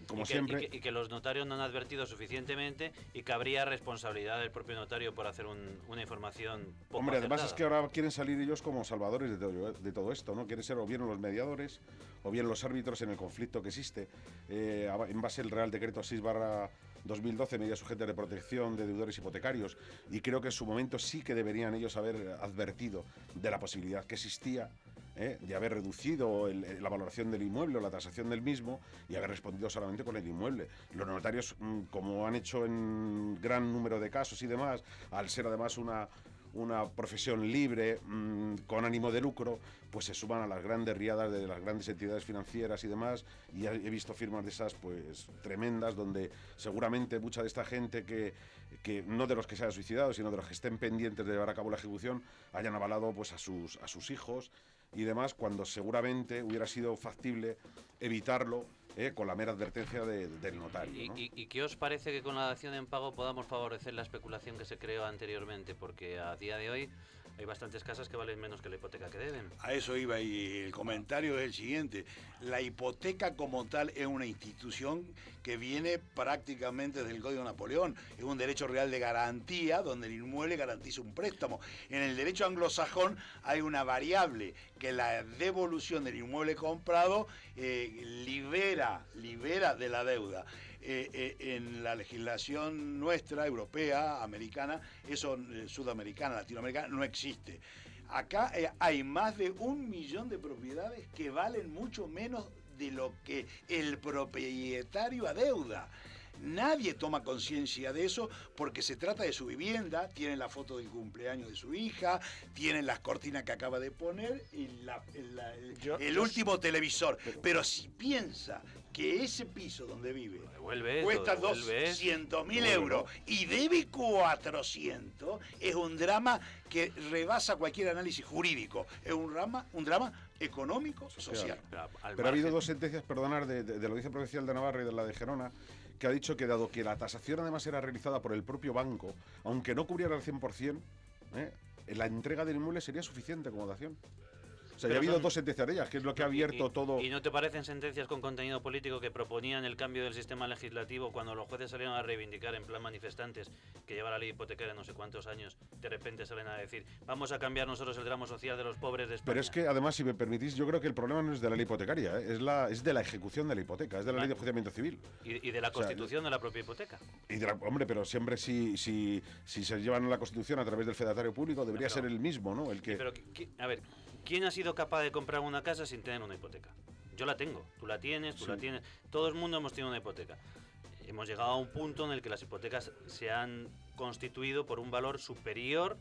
como siempre... Y que los notarios no han advertido suficientemente y que habría responsabilidad del propio notario por hacer una información poco Hombre, además acertada. es que ahora quieren salir ellos como salvadores de todo esto, ¿no? Quieren ser o bien los mediadores o bien los árbitros en el conflicto que existe. En base al Real Decreto 6/2012, medidas sujetas de protección de deudores hipotecarios. Y creo que en su momento sí que deberían ellos haber advertido de la posibilidad que existía, de haber reducido la valoración del inmueble o la tasación del mismo y haber respondido solamente con el inmueble. Los notarios, como han hecho en gran número de casos y demás, al ser además una profesión libre, con ánimo de lucro, pues se suman a las grandes riadas de las grandes entidades financieras y demás, y he visto firmas de esas pues tremendas, donde seguramente mucha de esta gente que no de los que se hayan suicidado, sino de los que estén pendientes de llevar a cabo la ejecución, hayan avalado pues a sus hijos y demás, cuando seguramente hubiera sido factible evitarlo con la mera advertencia del notario, ¿no? ¿Y qué os parece que con la dación en pago podamos favorecer la especulación que se creó anteriormente? Porque a día de hoy hay bastantes casas que valen menos que la hipoteca que deben. A eso iba, y el comentario es el siguiente. La hipoteca como tal es una institución que viene prácticamente desde el Código de Napoleón. Es un derecho real de garantía donde el inmueble garantiza un préstamo. En el derecho anglosajón hay una variable que la devolución del inmueble comprado libera de la deuda. En la legislación nuestra, europea, americana, eso sudamericana, latinoamericana, no existe. Acá hay más de 1 millón de propiedades que valen mucho menos de lo que el propietario adeuda. Nadie toma conciencia de eso porque se trata de su vivienda, tienen la foto del cumpleaños de su hija, tienen las cortinas que acaba de poner y el último televisor. Pero si piensa que ese piso donde vive cuesta 200.000 euros y debe 400, es un drama que rebasa cualquier análisis jurídico. Es un drama económico, social. Pero ha habido 2 sentencias, perdonar, de la Audiencia Provincial de Navarra y de la de Gerona, que ha dicho que dado que la tasación además era realizada por el propio banco, aunque no cubriera al 100%, la entrega del inmueble sería suficiente como dación. O sea, ya ha habido 2 sentencias de ellas, que es lo que ha abierto todo. ¿Y no te parecen sentencias con contenido político que proponían el cambio del sistema legislativo cuando los jueces salieron a reivindicar en plan manifestantes que lleva la ley hipotecaria no sé cuántos años, de repente salen a decir vamos a cambiar nosotros el drama social de los pobres de España? Pero es que además, si me permitís, yo creo que el problema no es de la ley hipotecaria, es de la ejecución de la hipoteca, es de la ley de enjuiciamiento civil. Y de la constitución de la propia hipoteca. Hombre, pero siempre si se llevan la constitución a través del fedatario público debería ser el mismo, ¿no? El que... Pero, a ver, ¿quién ha sido capaz de comprar una casa sin tener una hipoteca? Yo la tengo, tú la tienes, tú la tienes, todo el mundo hemos tenido una hipoteca. Hemos llegado a un punto en el que las hipotecas se han constituido por un valor superior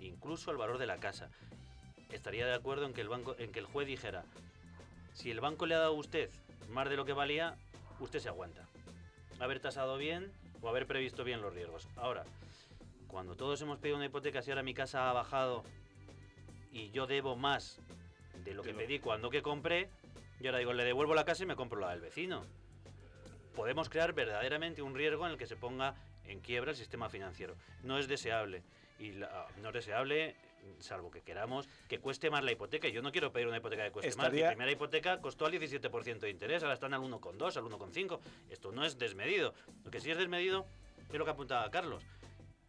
incluso al valor de la casa. Estaría de acuerdo en que el juez dijera, si el banco le ha dado a usted más de lo que valía, usted se aguanta. Haber tasado bien o haber previsto bien los riesgos. Ahora, cuando todos hemos pedido una hipoteca, si ahora mi casa ha bajado y yo debo más de lo que pedí cuando que compré, yo ahora digo, le devuelvo la casa y me compro la del vecino. Podemos crear verdaderamente un riesgo en el que se ponga en quiebra el sistema financiero. No es deseable. No es deseable, salvo que queramos que cueste más la hipoteca. Yo no quiero pedir una hipoteca que cueste más. Mi primera hipoteca costó al 17% de interés, ahora están al 1,2, al 1,5. Esto no es desmedido. Lo que sí es desmedido es lo que apuntaba Carlos.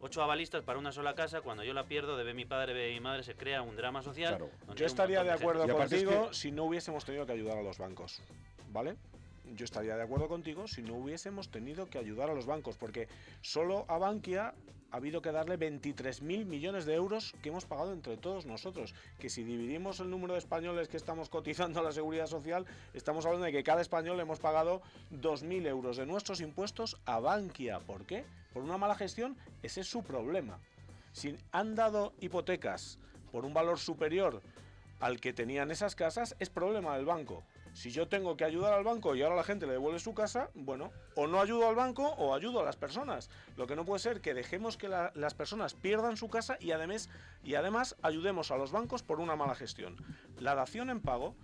8 avalistas para una sola casa, cuando yo la pierdo, debe mi padre, debe mi madre, se crea un drama social. Claro. Yo estaría de acuerdo contigo si no hubiésemos tenido que ayudar a los bancos, ¿vale? Yo estaría de acuerdo contigo si no hubiésemos tenido que ayudar a los bancos, porque solo a Bankia ha habido que darle 23.000 millones de euros que hemos pagado entre todos nosotros, que si dividimos el número de españoles que estamos cotizando a la Seguridad Social, estamos hablando de que cada español le hemos pagado 2.000 euros de nuestros impuestos a Bankia. ¿Por qué? Por una mala gestión. Ese es su problema. Si han dado hipotecas por un valor superior al que tenían esas casas, es problema del banco. Si yo tengo que ayudar al banco y ahora la gente le devuelve su casa, bueno, o no ayudo al banco o ayudo a las personas. Lo que no puede ser que dejemos que las personas pierdan su casa y además ayudemos a los bancos por una mala gestión. La dación en pago...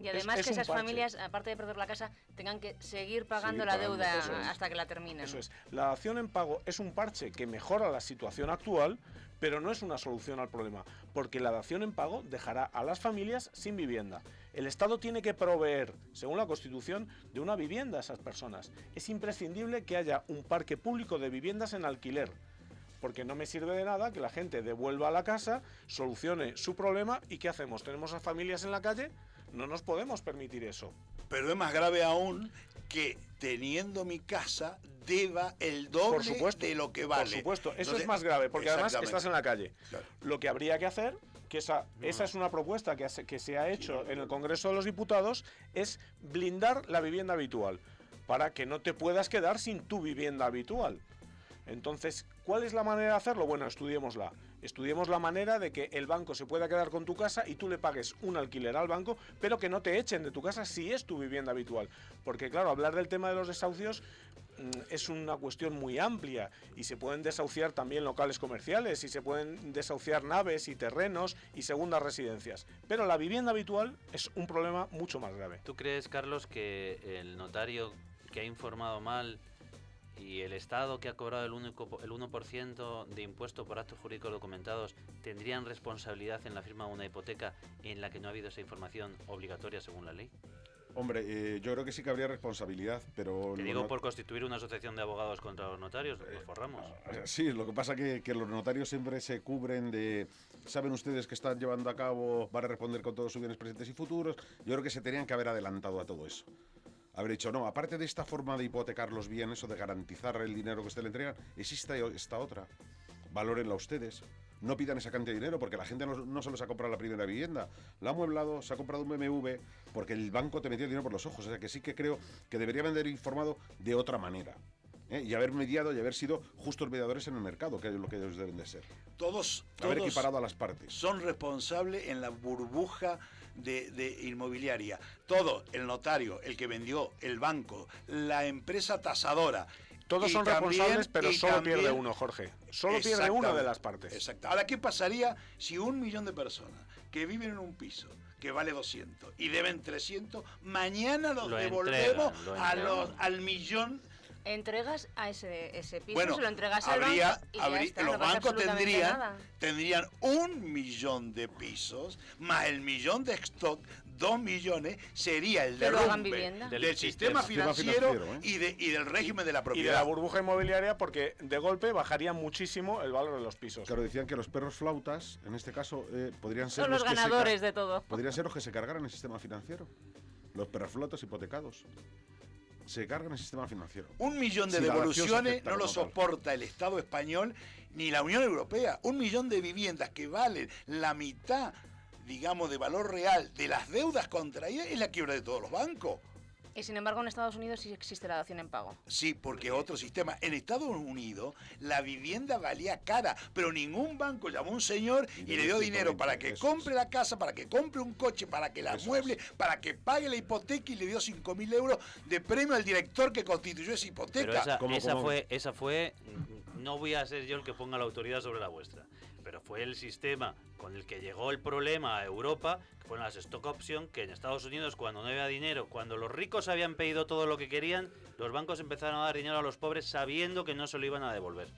Y además que esas familias, aparte de perder la casa, tengan que seguir pagando la deuda hasta que la terminen. Eso es. La dación en pago es un parche que mejora la situación actual, pero no es una solución al problema, porque la dación en pago dejará a las familias sin vivienda. El Estado tiene que proveer, según la Constitución, de una vivienda a esas personas. Es imprescindible que haya un parque público de viviendas en alquiler, porque no me sirve de nada que la gente devuelva la casa, solucione su problema y ¿qué hacemos? ¿Tenemos a familias en la calle? No nos podemos permitir eso. Pero es más grave aún que teniendo mi casa deba el doble de lo que vale. Por supuesto, eso entonces, es más grave, porque además estás en la calle. Claro. Lo que habría que hacer, que esa es una propuesta que se ha hecho en el Congreso de los Diputados, es blindar la vivienda habitual, para que no te puedas quedar sin tu vivienda habitual. Entonces, ¿cuál es la manera de hacerlo? Bueno, estudiémosla. Estudiemos la manera de que el banco se pueda quedar con tu casa y tú le pagues un alquiler al banco, pero que no te echen de tu casa si es tu vivienda habitual. Porque claro, hablar del tema de los desahucios es una cuestión muy amplia y se pueden desahuciar también locales comerciales y se pueden desahuciar naves y terrenos y segundas residencias. Pero la vivienda habitual es un problema mucho más grave. ¿Tú crees, Carlos, que el notario que ha informado mal y el Estado que ha cobrado el 1% de impuesto por actos jurídicos documentados tendrían responsabilidad en la firma de una hipoteca en la que no ha habido esa información obligatoria según la ley? Hombre, yo creo que sí que habría responsabilidad, pero... Te digo por constituir una asociación de abogados contra los notarios, nos forramos. Sí, lo que pasa que los notarios siempre se cubren de... Saben ustedes que están llevando a cabo, van a responder con todos sus bienes presentes y futuros. Yo creo que se tenían que haber adelantado a todo eso. Haber dicho, no, aparte de esta forma de hipotecar los bienes o de garantizar el dinero que usted le entregan, existe esta otra. Valórenla ustedes. No pidan esa cantidad de dinero porque la gente no solo se ha comprado la primera vivienda, la ha amueblado, se ha comprado un BMW porque el banco te metió el dinero por los ojos. O sea que sí que creo que deberían haber informado de otra manera. Y haber mediado y haber sido justos mediadores en el mercado, que es lo que ellos deben de ser. Todos haber equiparado a las partes. Son responsables en la burbuja de inmobiliaria. Todo, el notario, el que vendió, el banco, la empresa tasadora. Todos son responsables, pero solo pierde uno, Jorge. Solo pierde uno de las partes. Exacto. Ahora, ¿qué pasaría si 1 millón de personas que viven en un piso que vale 200 y deben 300, mañana los devolvemos al millón? Entregas a ese piso, bueno, se lo entregas al banco y ya está, los no pasa bancos absolutamente tendrían 1 millón de pisos más el millón de stock, 2 millones, sería el derrumbe del sistema financiero y del régimen de la propiedad. Y de la burbuja inmobiliaria, porque de golpe bajaría muchísimo el valor de los pisos. Claro, decían que los perros flautas, en este caso, podrían ser son los ganadores de todo. Podrían ser los que se cargaran el sistema financiero. Los perros flautas hipotecados. Se cargan el sistema financiero. 1 millón de devoluciones no lo soporta el Estado español ni la Unión Europea. 1 millón de viviendas que valen la mitad, digamos, de valor real de las deudas contraídas es la quiebra de todos los bancos. Y sin embargo en Estados Unidos sí existe la dación en pago. Sí, porque otro sistema. En Estados Unidos la vivienda valía cara, pero ningún banco llamó a un señor y le dio dinero para que compre la casa, para que compre un coche, para que la mueble, para que pague la hipoteca y le dio 5.000 euros de premio al director que constituyó esa hipoteca. Pero esa fue, no voy a ser yo el que ponga la autoridad sobre la vuestra, pero fue el sistema con el que llegó el problema a Europa, que fueron las stock option, que en Estados Unidos, cuando no había dinero, cuando los ricos habían pedido todo lo que querían, los bancos empezaron a dar dinero a los pobres sabiendo que no se lo iban a devolver.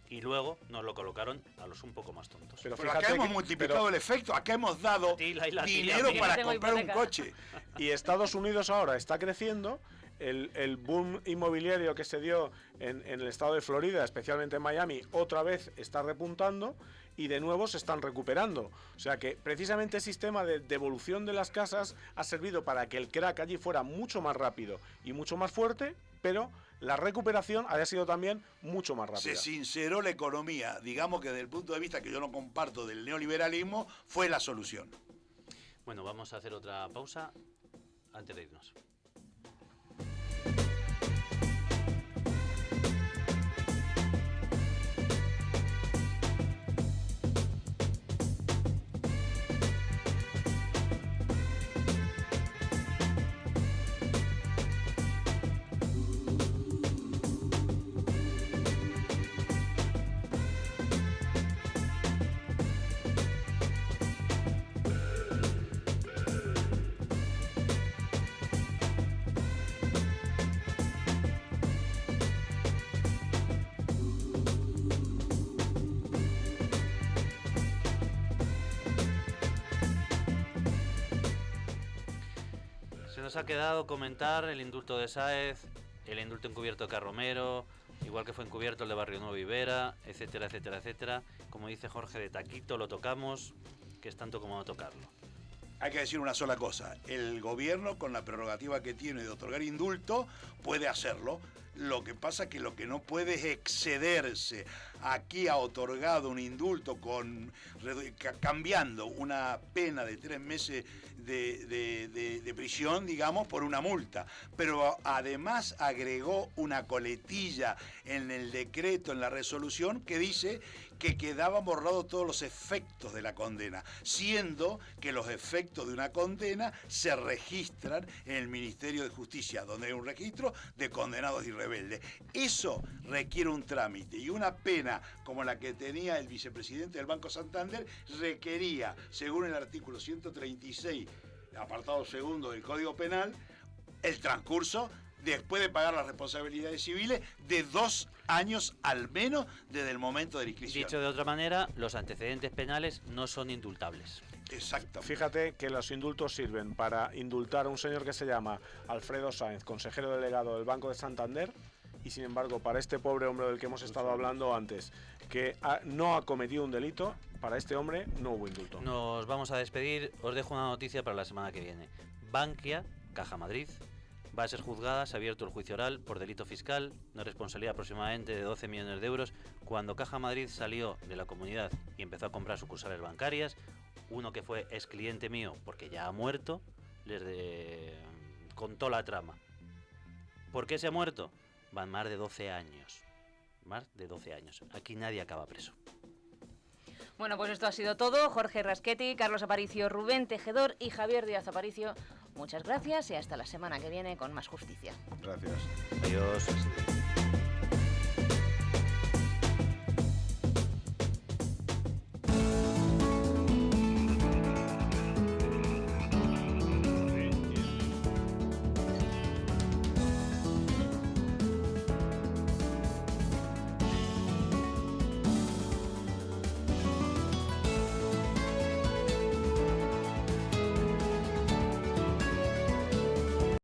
Y luego nos lo colocaron a los un poco más tontos. Pero acá hemos multiplicado el efecto, acá hemos dado dinero para comprar un coche. Y Estados Unidos ahora está creciendo. El boom inmobiliario que se dio en el estado de Florida, especialmente en Miami, otra vez está repuntando y de nuevo se están recuperando. O sea que precisamente el sistema de devolución de las casas ha servido para que el crack allí fuera mucho más rápido y mucho más fuerte, pero la recuperación haya sido también mucho más rápida. Se sinceró la economía, digamos que desde el punto de vista que yo no comparto del neoliberalismo, fue la solución. Bueno, vamos a hacer otra pausa antes de irnos. Nos ha quedado comentar el indulto de Sáez, el indulto encubierto de Carromero, igual que fue encubierto el de Barrio Nuevo Ibera, etcétera, etcétera, etcétera. Como dice Jorge, de taquito lo tocamos, que es tanto como no tocarlo. Hay que decir una sola cosa, el gobierno con la prerrogativa que tiene de otorgar indulto puede hacerlo, Lo que pasa que lo que no puede es excederse. Aquí ha otorgado un indulto cambiando una pena de 3 meses de prisión, digamos, por una multa. Pero además agregó una coletilla en el decreto, en la resolución, que dice que quedaban borrados todos los efectos de la condena, siendo que los efectos de una condena se registran en el Ministerio de Justicia, donde hay un registro de condenados y rebeldes. Eso requiere un trámite, y una pena como la que tenía el vicepresidente del Banco Santander requería, según el artículo 136, apartado segundo del Código Penal, el transcurso, después de pagar las responsabilidades civiles, de 2 años al menos desde el momento de la inscripción. Dicho de otra manera, los antecedentes penales no son indultables. Exacto. Fíjate que los indultos sirven para indultar a un señor que se llama Alfredo Sáenz, consejero delegado del Banco de Santander, y sin embargo para este pobre hombre del que hemos estado hablando antes, que no ha cometido un delito, para este hombre no hubo indulto. Nos vamos a despedir. Os dejo una noticia para la semana que viene. Bankia, Caja Madrid, va a ser juzgada, se ha abierto el juicio oral por delito fiscal, una responsabilidad aproximadamente de 12 millones de euros, cuando Caja Madrid salió de la comunidad y empezó a comprar sucursales bancarias. Uno que fue ex cliente mío, porque ya ha muerto, contó la trama. ¿Por qué se ha muerto? Van más de 12 años. Más de 12 años. Aquí nadie acaba preso. Bueno, pues esto ha sido todo. Jorge Raschetti, Carlos Aparicio, Rubén Tejedor y Javier Díaz Aparicio. Muchas gracias y hasta la semana que viene con más justicia. Gracias. Adiós.